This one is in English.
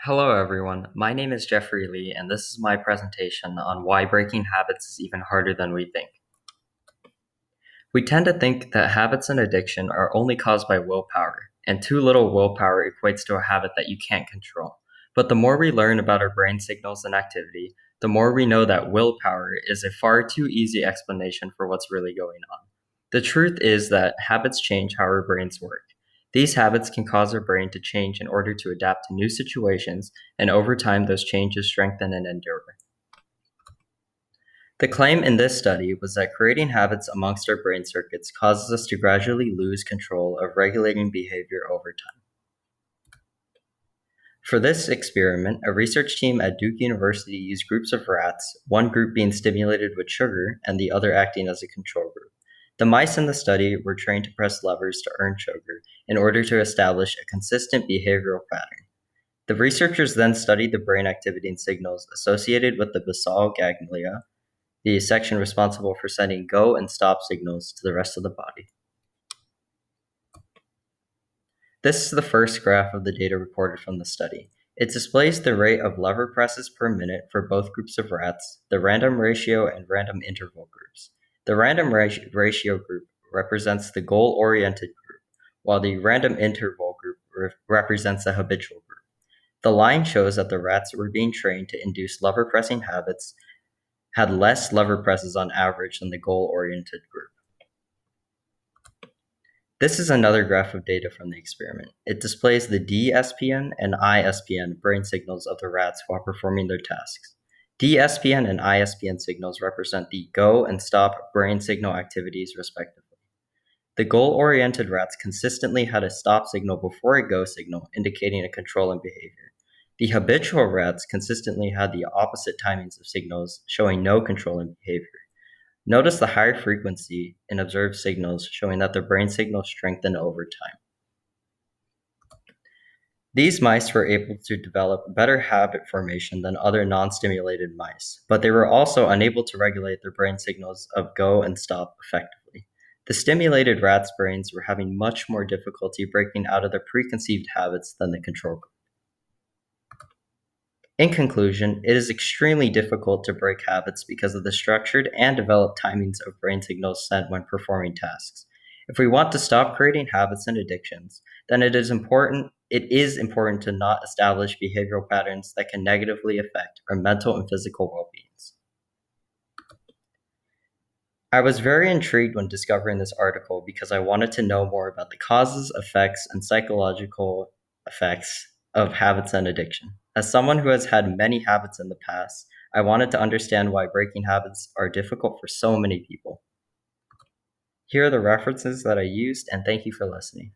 Hello, everyone. My name is Jeffrey Lee, and this is my presentation on why breaking habits is even harder than we think. We tend to think that habits and addiction are only caused by willpower, and too little willpower equates to a habit that you can't control. But the more we learn about our brain signals and activity, the more we know that willpower is a far too easy explanation for what's really going on. The truth is that habits change how our brains work. These habits can cause our brain to change in order to adapt to new situations, and over time, those changes strengthen and endure. The claim in this study was that creating habits amongst our brain circuits causes us to gradually lose control of regulating behavior over time. For this experiment, a research team at Duke University used groups of rats, one group being stimulated with sugar and the other acting as a control group. The mice in the study were trained to press levers to earn sugar in order to establish a consistent behavioral pattern. The researchers then studied the brain activity and signals associated with the basal ganglia, the section responsible for sending go and stop signals to the rest of the body. This is the first graph of the data recorded from the study. It displays the rate of lever presses per minute for both groups of rats, the random ratio and random interval groups. The random ratio group represents the goal-oriented group, while the random interval group represents the habitual group. The line shows that the rats were being trained to induce lever pressing habits had less lever presses on average than the goal-oriented group. This is another graph of data from the experiment. It displays the DSPN and ISPN brain signals of the rats while performing their tasks. DSPN and ISPN signals represent the go and stop brain signal activities, respectively. The goal-oriented rats consistently had a stop signal before a go signal, indicating a control in behavior. The habitual rats consistently had the opposite timings of signals, showing no control in behavior. Notice the higher frequency in observed signals, showing that the brain signals strengthen over time. These mice were able to develop better habit formation than other non-stimulated mice, but they were also unable to regulate their brain signals of go and stop effectively. The stimulated rats' brains were having much more difficulty breaking out of their preconceived habits than the control group. In conclusion, it is extremely difficult to break habits because of the structured and developed timings of brain signals sent when performing tasks. If we want to stop creating habits and addictions, then it is important to not establish behavioral patterns that can negatively affect our mental and physical well-being. I was very intrigued when discovering this article because I wanted to know more about the causes, effects, and psychological effects of habits and addiction. As someone who has had many habits in the past, I wanted to understand why breaking habits are difficult for so many people. Here are the references that I used, and thank you for listening.